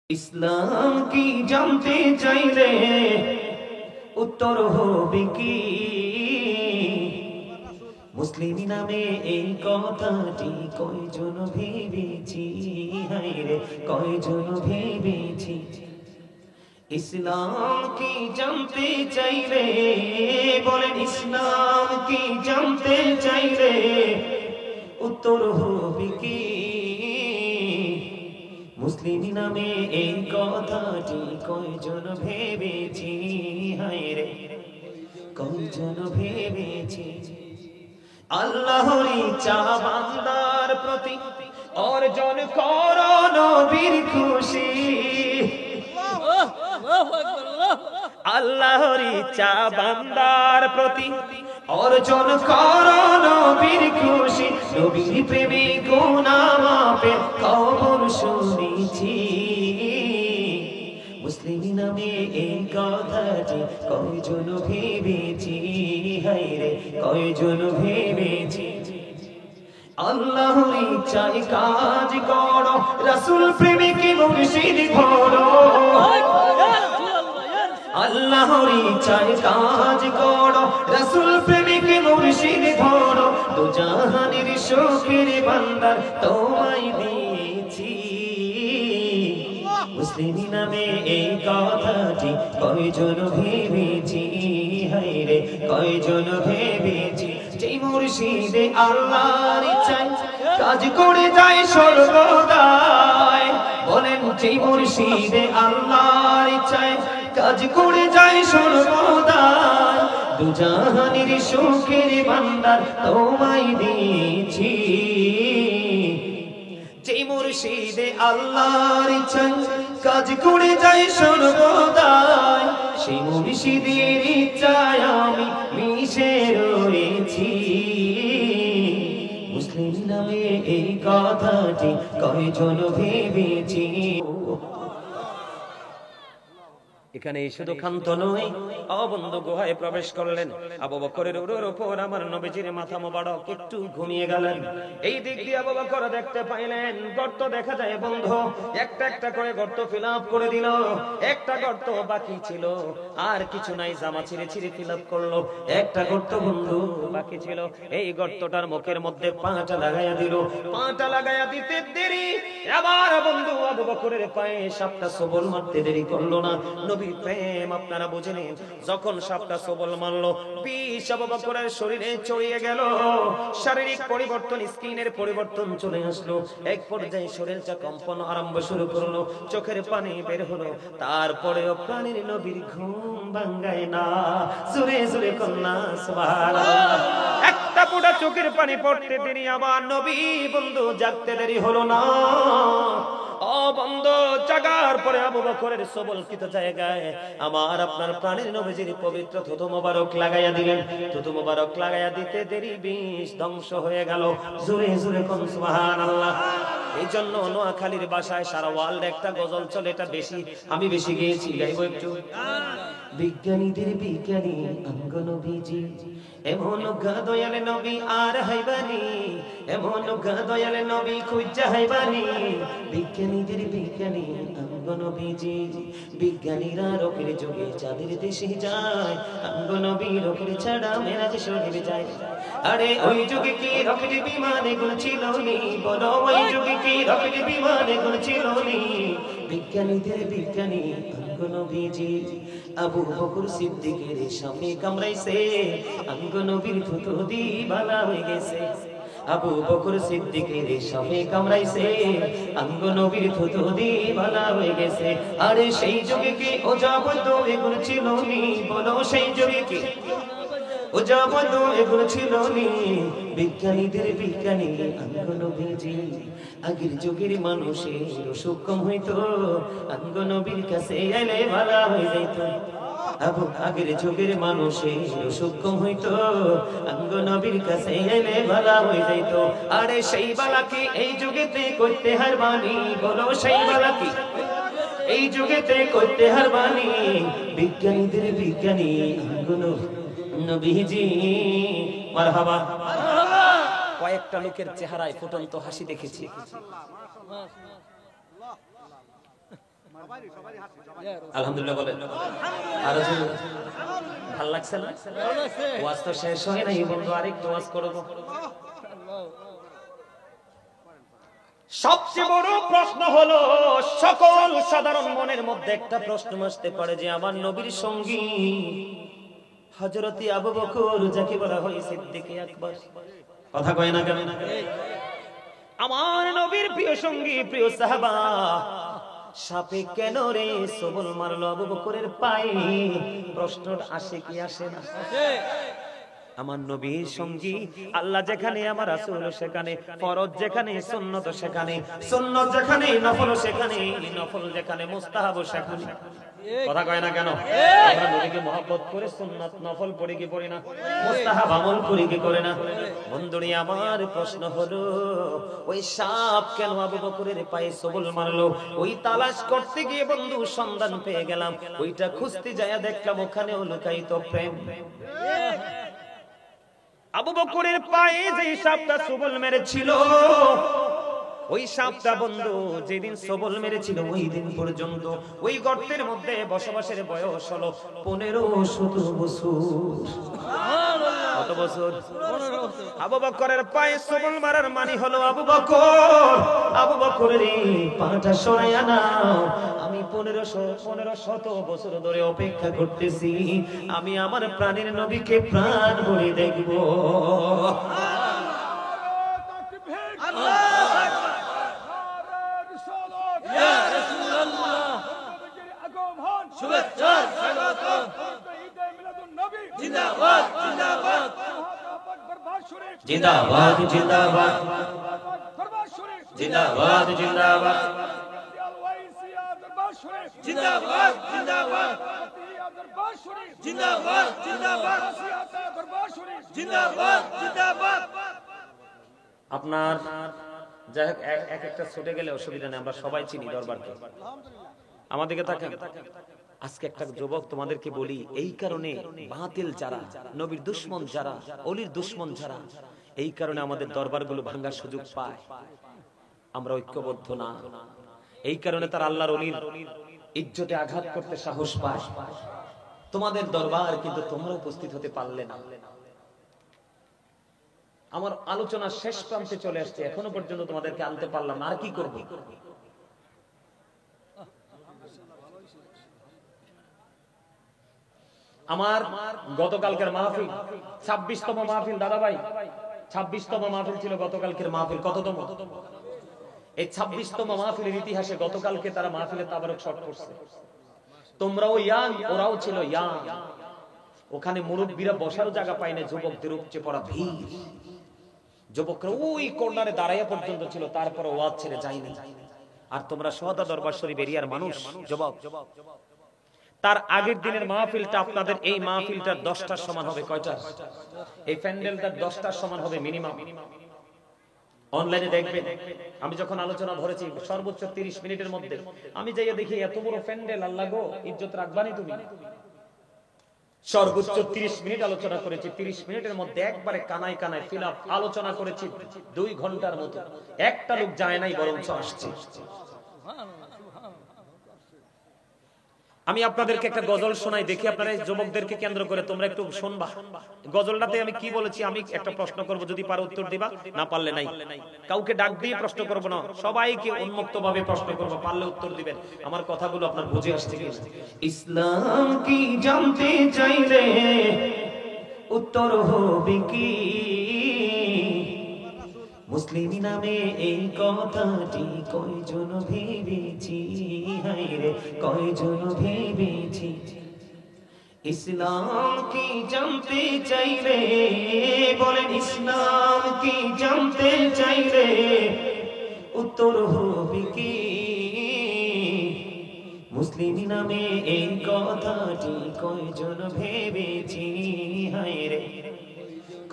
ইসলাম কি জানতে চাইলে উত্তর হবে কি মুসলিম নামে এই কথাটি কয়জন ভেবেছি হায়রে কয়জন ভেবেছি ইসলাম কি জানতে চাইলে বলেন ইসলাম কি জানতে চাইলে উত্তর হবে কি মুসলিম নামে এই কথাটি কয়জন ভেবেছি হায়রে কয়জন ভেবেছি আল্লাহর ইচ্ছা বান্দার প্রতি অর্জন করো নবীর খুশি আল্লাহর ইচ্ছা বান্দার প্রতি অর্জন করো নবীর খুশি নবীর প্রেমে গুনাহ মাফের খবর শুনেছি মুসলিম নামে এই কথাটি কয়জন ভেবেছি হায়রে কয়জন ভেবেছি আল্লাহর ইচ্ছায় কাজ করো রাসূল প্রেমিক মুর্শিদ ধরো আল্লাহর ইচ্ছায় কাজ করো রাসূল প্রেমিক মুর্শিদ ধরো দু জাহানের শোকের বান্দার তোমায় দিয়েছি মুসলিম নামে এই কথাটি কয়জন ভেবেছি হায়রে কয়জন ভেবেছি যেই মুর্শিদে আল্লাহর ইচ্ছায় কাজ করে যায় সর্বদাই বলেন যেই মুর্শিদে আল্লাহর ইচ্ছায় কাজ করে যায় সর্বদাই দু জাহানের সুখের বান্দার তোমায় দিয়েছি যেই মুর্শিদে আল্লাহর ইচ্ছায় কাজ করে যায় সর্বদাই সেই মুর্শিদের ইচ্ছায় আমি মিশে রয়েছি মুসলিম নামে এই কথাটি কয়জন ভেবেছি এখানে শুধু ক্ষান্ত নয় অবন্ধ গুহায় প্রবেশ করলেন আবু বকরের উরুর উপর আমার নবীজির মাথা মোবারক একটু ঘুমিয়ে গেলেন এই দিক দিয়ে আবু বকর দেখতে পাইলেন গর্ত দেখা যায় বন্ধ একটা একটা করে গর্ত ফিল আপ করে দিল একটা গর্ত বাকি ছিল আর কিছু নাই জামা ছিঁড়ে ছিঁড়ে ফিল আপ করলো একটা গর্ত বন্ধু বাকি ছিল এই গর্তটার মুখের মধ্যে পাটা লাগাইয়া দিল পাটা লাগাইয়া দিতে দেরি আবার বন্ধু আবু বকরের পায়ে সাপটা সবল মারতে দেরি করলো না নবী প্রেম আপনারা বুঝেন যখন সাপটা সবল মারলো বিষ আবু বকরের শরীরে ছড়িয়ে গেল শারীরিক পরিবর্তন স্কিনের পরিবর্তন চলে আসলো এক পর্যায়ে শরীরটা কম্পন আরম্ভ শুরু করলো চোখের পানি বের হলো তারপরেও প্রাণের নবীর ঘুম ভাঙায় না জোরে জোরে কন্যা সুবহানাল্লাহ একটা ফোঁটা চোখের পানি পড়তে দেরি আমার নবী বন্ধু জাগতে দেরি হলো না ও বন্ধু জাগার পরে আবু বকরের সবলকৃত জায়গায় আমার আপনার প্রাণের নবীজির পবিত্র থুতু মোবারক লাগাইয়া দিলেন থুতু মোবারক লাগাইয়া দিতে দেরি বিষ ধ্বংস হয়ে গেল জোরে জোরে কোন সুবহানাল্লাহ এই জন্য নোয়াখালীর বাসায় সারা ওয়ার্ল্ড একটা গজল চলে এটা বেশি আমি বেশি গেয়েছি গাইবো একটু বিজ্ঞানীদের বিজ্ঞানী অঙ্গ নবীজি এমন দয়াল নবী আর হাইবানি এমন দয়াল নবী খুঁজা হাইবানি বিজ্ঞানীদের বিজ্ঞানী অঙ্গ নবীজি বিজ্ঞানীরা রকের যুগে চাঁদের দেশে যায় অঙ্গ নবী রকের ছাড়া মেরাজ শরীরে যায় আরে ওই যুগে কি রকেট বিমানে গুণ ছিল নি বলো ওই যুগে কি রকেট বিমানে গুণ ছিল নি বিজ্ঞানীদের বিজ্ঞানী অঙ্গ নবীজি আবু বকর সিদ্দিকের সামনে কামড়াইছে অঙ্গ নবীর থুতু দি বালা হয়ে গেছে আবু বকর সিদ্দিকের সামনে কামড়াইছে অঙ্গ নবীর থুতু দি বালা হয়ে গেছে আরে সেই যুগে কি ওজাবদ এগুন ছিল নি বলো সেই যুগে কি ওজাবদ এগুন ছিল নি বিজ্ঞানীদের বিজ্ঞানী অঙ্গ নবীজি আগের যুগের মানুষের অসুখ কম হইতো অঙ্গ নবীর কাছে এলে ভালো হয়ে যাইতো আগের যুগের মানুষের অসুখ কম হইতো অঙ্গ নবীর কাছে এলে ভালো হয়ে যাইতো আরে সেই বালাকে এই যুগেতে করতে হারবানি বলো সেই বালাকে এই যুগেতে করতে হারবানি বিজ্ঞানীদের বিজ্ঞানী অঙ্গ নবীজি মারহাবা কয়েকটা লোকের চেহারায় ফুটন্ত হাসি দেখেছি আলহামদুলিল্লাহ বলেন। আর ভালো লাগছে না? ওয়াজ তো শেষ হয় নাই বন্ধু, আরেকটু ওয়াজ করব। সবচেয়ে বড় প্রশ্ন হলো, সকল সাধারণ মনের মধ্যে একটা প্রশ্ন আসতে পারে যে আমার নবীর সঙ্গী হযরত আবু বকর, যাকে বলা হয় সিদ্দিক আকবর, কথা কয় না কেন? আমার নবীর প্রিয় সঙ্গী, প্রিয় সাহাবা, সাপে কেন রে সবল মারলো আবু বকরের পায়ে? প্রশ্নটা আসে কি আসে না? আমার নবীর সঙ্গী, আল্লাহ যেখানে, আমার রাসূল সেখানে, ফরজ যেখানে, সুন্নত সেখানে, সুন্নত যেখানে, নফল সেখানে, নফল যেখানে, মুস্তাহাব সেখানে। কথা কয় না কেন? আমরা নবীকে মহব্বত করে সুন্নাত নফল পড়ি কি পড়ি না? মুস্তাহাব আমল করি কি করে না? বন্ধুরি আমার প্রশ্ন হলো, ওই সাপ কেন আবু বকরের পায়ে সবল মারলো? ওই তালাশ করতে গিয়ে বন্ধু সন্ধান পেয়ে গেলাম, ওইটা খুঁজতে যায়া দেখলাম ওখানেও লুকায়িত প্রেম। আবু বকরের পায়ে যে সাপটা সবল মেরেছিল, ওই সাপটা বন্ধু যেদিন সবল মেরেছিল, ওই দিন পর্যন্ত ওই গর্তের মধ্যে বসবাসের বয়স হলো 15-17 বছর। কত বছর? আবু বকরের পায়ে সবল মারার মানে হলো, আবু বকরের পাটা সরাইয়া নাও, আমি 1500 বছর ধরে অপেক্ষা করতেছি, আমি আমার প্রাণের নবীকে প্রাণ ভরে দেখব। জিন্দাবাদ জিন্দাবাদ জিন্দাবাদ জিন্দাবাদ জিন্দাবাদ জিন্দাবাদ জিন্দাবাদ জিন্দাবাদ জিন্দাবাদ জিন্দাবাদ জিন্দাবাদ জিন্দাবাদ। আপনার যাই হোক, এক একটা ছুটে গেলে অসুবিধা নেই, আমরা সবাই চিনি দরবারকে। আমাদেরকে থাকেন। আজকে একটা যুবক তোমাদেরকে বলি, এই কারণে বাতিল যারা, নবীর দুশমন যারা, অলির দুশমন যারা, এই কারণে আমাদের দরবারগুলো ভাঙার সুযোগ পায়। আমরা ঐক্যবদ্ধ না, এই কারণে তার আল্লাহর অলির ইজ্জতে আঘাত করতে সাহস পায়। তোমাদের দরবার কিন্তু তোমরা উপস্থিত হতে পারলে না। আমার আলোচনা শেষ প্রান্তে চলে আসছে, এখনো পর্যন্ত তোমাদেরকে আনতে পারলাম না, আর কি করব? আমার গতকালকের মাহফিল 26তম মাহফিল, দাদা ভাই 26তম মাহফিল ছিল গতকালকের মাহফিল। কততম? এই 26তম মাহফিলের ইতিহাসে গতকালকে তারা মাহফিলে তাবারক শট করছে। তোমরাও ইয়াং, ওরাও ছিল ইয়াং। ওখানে মুরব্বীরা বসার জায়গা পায় না, যুবকদের উপচে পড়া ভিড়। যুবকরা ওই কর্নারে দাঁড়াইয়া পর্যন্ত ছিল, তারপরে ওয়াজ ছেড়ে যায়নি। আর তোমরা সদা দরবার শরীফ এরিয়ার মানুষ, যুবক। তার আগের দিনের মাহফিলটা আপনাদের এই মাহফিলটার 10টার সমান হবে। কয়টা? এই প্যান্ডেলটার 10টার সমান হবে মিনিমাম। অনলাইনে দেখবেন, আমি যখন আলোচনা ধরেছি সর্বোচ্চ 30 মিনিটের মধ্যে, আমি যাইয়া দেখি এত বড় প্যান্ডেল, আল্লাহ গো, ইজ্জত রাখবানি তুমি। সর্বোচ্চ 30 মিনিট আলোচনা করেছি। 30 মিনিটের মধ্যে একবারে কানায় কানায় ফিল আপ আলোচনা করেছি 2 ঘন্টার মতো। একটা লোক যায় নাই, বরঞ্চ আসছে। আমি আপনাদেরকে একটা গজল শোনাই, দেখি আপনারা যুবকদেরকে কেন্দ্র করে তোমরা একটু শুনবা। গজলটাতে আমি কি বলেছি, আমি একটা প্রশ্ন করব, যদি পারো উত্তর দিবা, না পারলে নাই। কাউকে ডাক দিয়ে প্রশ্ন করব না, সবাইকে উন্মুক্ত ভাবে প্রশ্ন করব, পারলে উত্তর দিবেন। আমার কথাগুলো আপনার বুঝে আসছে কি? ইসলাম কি জানতে চাইলে উত্তর হবে কি? মুসলিম নামে এই কথাটি কয়জন ভেবেছি, হায়রে কয়জন ভেবেছি। ইসলাম কি জানতে চাইলে, বলেন ইসলাম কি জানতে চাইলে উত্তর হবে কি? মুসলিম নামে এই কথাটি কয়জন ভেবেছি, হায়রে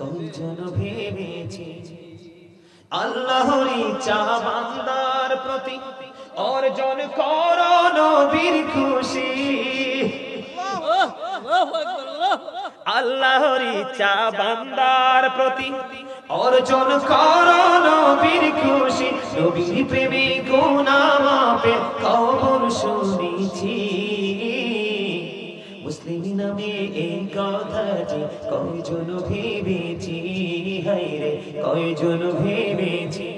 কয়জন ভেবেছি। আল্লাহর ইচ্ছা বান্দার প্রতি অর্জন করো নবীর খুশি। আল্লাহর ইচ্ছা বান্দার প্রতি অর্জন করো নবীর খুশি, নবীর প্রেমে গুনাহ মাফের খবর শুনেছি। মুসলিম নামে এই কথাটি কয়জন ভেবেছি, হায়রে কয়জন ভেবেছি।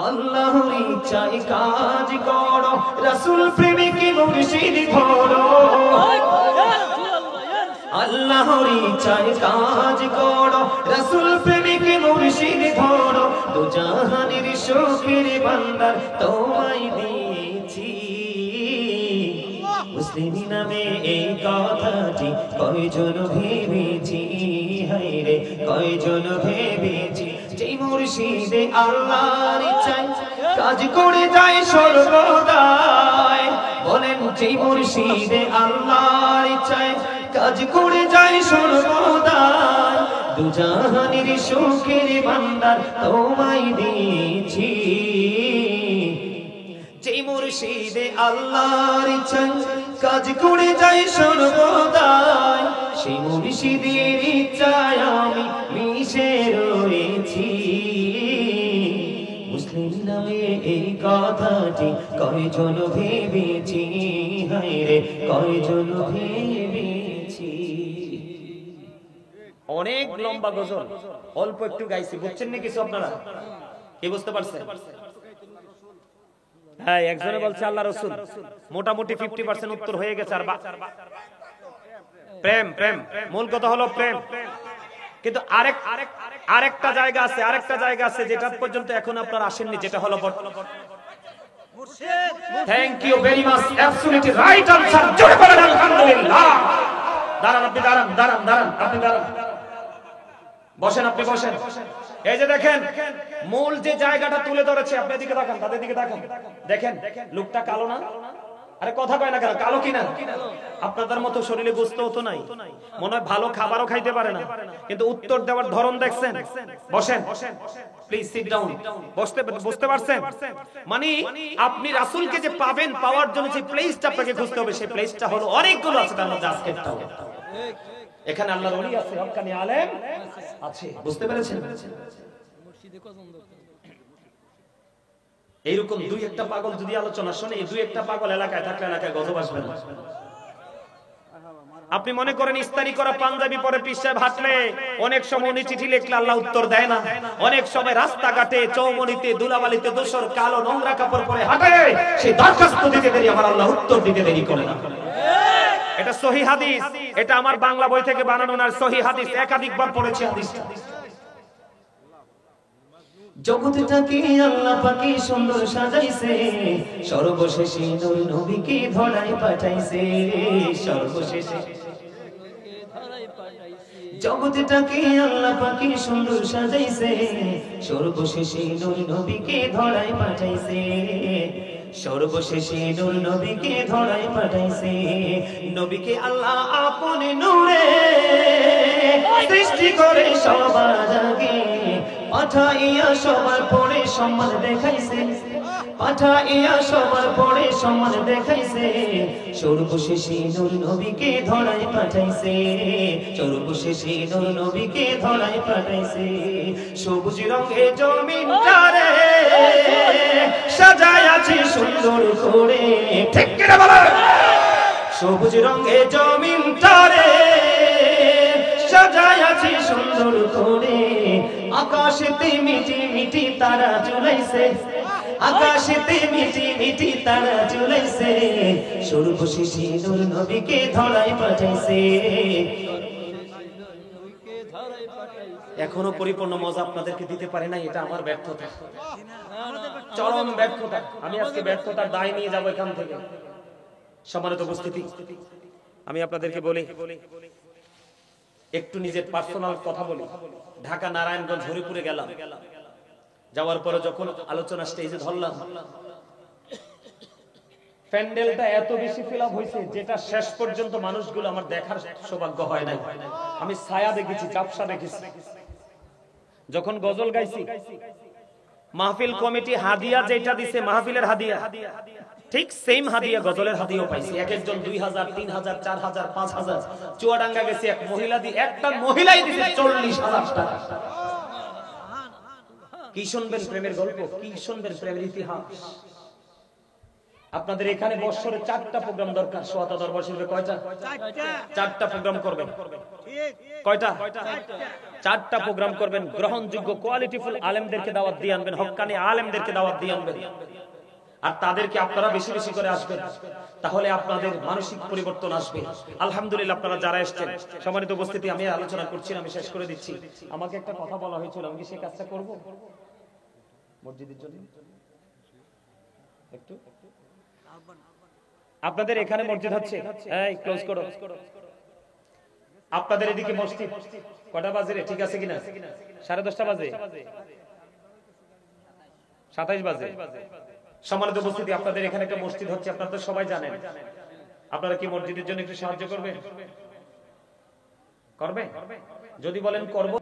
আল্লাহর ইচ্ছায় কাজ করো, রাসূল প্রেমিকে মুর্শিদ ধরো। আল্লাহর ইচ্ছায় কাজ করো, রাসূল প্রেমিকে মুর্শিদ ধরো। দু জাহানের সুখের ভান্ডার তোমায় দিয়েছি। মুসলিম নামে এই কথাটি কয়জন ভেবেছি, হায়রে কয়জন ভেবেছি। যে মুর্শিদে আল্লাহর ইচ্ছায় কাজ করে যায় সর্বদাই, বলেন যে মুর্শিদে আল্লাহর ইচ্ছায় কাজ করে যায় সর্বদাই। দু জাহানের সুখের ভান্ডার তোমায় দিয়েছি। যে মুর্শিদে আল্লাহর ইচ্ছায় কাজ করে যায় সর্বদাই, সেই মুর্শিদের ইচ্ছায় আমি মিশে রয়েছি। মুসলিম নামে এই কথাটি কয়জন ভেবেছি, হায়রে কয়জন ভেবেছি। অনেক লম্বা গজল, অল্প একটু গাইছি, বুঝছেন না কিছু আপনারা? কি বুঝতে পারছেন? হ্যাঁ, একজনে বলছে আল্লাহ রাসূল, মোটামুটি 50% উত্তর হয়ে গেছে। আর প্রেম, প্রেম, মূল কথা হলো প্রেম। কিন্তু আরেকটা জায়গা আছে যেটা পর্যন্ত এখন আপনারা আসেননি, যেটা হলো Murshid. Thank you very much, absolutely right answer. জোরে বলেন আলহামদুলিল্লাহ। দাঁড়ান আপনি, দাঁড়ান আপনি, দাঁড়ান, বসেন আপনি, বসেন। এই যে দেখেন, মূল যে জায়গাটা তুলে ধরেছে, আপনি এদিকে তাকান, তাদের দিকে তাকান, দেখেন লোকটা কালো না? আরে কথা কয় না কেন? কালো কিনা? আপনাদের মতো শরীরে গোস্ত হতো নাই, মনে হয় ভালো খাবারও খাইতে পারে না, কিন্তু উত্তর দেওয়ার ধরন দেখছেন। বসেন প্লিজ, সিট ডাউন। বুঝতে পারছেন? মানে আপনি রাসূলকে যে পাবেন, পাওয়ার জন্য যে প্লেসটা আপনাকে খুঁজতে হবে, সেই প্লেসটা হলো অনেকগুলো আছে, তার মধ্যে আজকে একটা হলো এখানে আল্লাহর ওলি আছে, হক্কানি আলেম আছে। বুঝতে পেরেছেন? এইরকম দুই একটা পাগল যদি আলোচনা শুনে, এই দুই একটা পাগল এলাকায় থাকলে এলাকায় গজব আসবে না। আপনি মনে করেন ইস্তারি করা পাঞ্জাবি পরে পীর সাহেব হাঁটলে, অনেক সময় উনি চিঠি লিখলে আল্লাহ উত্তর দেয় না। অনেক সময় রাস্তাঘাটে, চৌমনিতে, দুলাবালিতে দোসর কালো নোংরা কাপড় পরে হাঁটে, সেই দরখাস্ত দিতে দেরি আমার আল্লাহ উত্তর দিতে দেরি করে না। এটা সহিহ হাদিস, এটা আমার বাংলা বই থেকে বানানো না, সহিহ হাদিস, একাধিকবার পড়েছি হাদিসটা। জগৎটাকে আল্লাহ পাক সুন্দর সাজাইছে, সর্বশেষে নূর নবীকে ধরায় পাঠাইছে। সর্বশেষে জগৎটাকে আল্লাহ পাক সুন্দর সাজাইছে, সর্বশেষে নূর নবীকে ধরায় পাঠাইছে। সর্বশেষে নূর নবীকে ধরায় পাঠাইছে। নবীকে আল্লাহ আপন নূরে সৃষ্টি করে সবার আগে পাঠাইয়া সবার পরে সম্মান দেখাইছে। পাঠাইয়া সবার পরে সম্মান দেখাইছে। সর্বশেষে নূর নবীকে ধরায় পাঠাইছে। সর্বশেষে নূর নবীকে ধরায় পাঠাইছে। সবুজ রঙে জমিনটারে সাজায় আছে সুন্দর করে, ঠিক কিনা বলেন? সবুজ রঙে জমিনটারে সাজায় আছে সুন্দর করে, আকাশেতে মিটি মিটি তারা ঝুলাইছে। আকাশেতে মিটি মিটি তারা ঝুলাইছে। সর্বশেষে নূর নবীকে ধরায় পাঠাইছে। এখনো পরিপূর্ণ মজা আপনাদেরকে দিতে পারে না, এটা আমার ব্যর্থতা, চরম ব্যর্থতা। আমি আজকে ব্যর্থতার দায় নিয়ে যাব এখান থেকে। সম্মানিত উপস্থিতি, আমি আপনাদেরকে বলি, একটু নিজের পার্সোনাল কথা বলি। ঢাকা নারায়ণগঞ্জ হরিপুরে গেলাম, যাওয়ার পরে যখন আলোচনা স্টেজে ধরলাম, প্যান্ডেলটা এত বেশি ফিল আপ হয়েছে, যেটা শেষ পর্যন্ত মানুষগুলো আমার দেখার সৌভাগ্য হয় নাই। আমি ছায়া দেখেছি, চাপসা দেখেছি। যখন গজল গাইছি, মাহফিল কমিটি হাদিয়া যেটা দিছে, মাহফিলের হাদিয়া, ঠিক সেম হাদিয়া গজলের হাদিয়াও পাইছি। এক একজন 2000, 3000, 4000, 5000। চুয়াডাঙ্গা গেছি, এক মহিলা একটা মহিলাই দিছে 40,000 টাকা। কি শুনবেন প্রেমের গল্প, কি শুনবেন প্রেমের ইতিহাস। আপনাদের এখানে বছরে 4টা প্রোগ্রাম দরকার। সোয়াতা দরবার শরীফে কয়টা? 4টা প্রোগ্রাম করবেন। কয়টা? 4টা প্রোগ্রাম করবেন। গ্রহণযোগ্য কোয়ালিটিফুল আলেমদেরকে দাওয়াত দিয়ে আনবেন, হক্কানি আলেমদেরকে দাওয়াত দিয়ে আনবেন, আর তাদেরকে আপনারা বেশি বেশি করে আসবেন, তাহলে আপনাদের মানসিক পরিবর্তন আসবে। আলহামদুলিল্লাহ আপনারা যারা এসেছেন, সম্মানিত উপস্থিতি, আমি আলোচনা করছি না, আমি শেষ করে দিচ্ছি। আমাকে একটা কথা বলা হয়েছিল, আমি কি সেই কাজটা করব মসজিদের জন্য? একটু আপনাদের এখানে মসজিদ হচ্ছে, এই ক্লোজ করো। আপনাদের এদিকে মসজিদ কটা বাজে রে? ঠিক আছে কিনা? 10:30 বাজে, 27 বাজে। সম্মানিত উপস্থিতি, আপনাদের এখানে একটা মসজিদ হচ্ছে, আপনারা তো সবাই জানেন। আপনারা কি মসজিদের জন্য একটু সাহায্য করবেন? করবে? যদি বলেন করব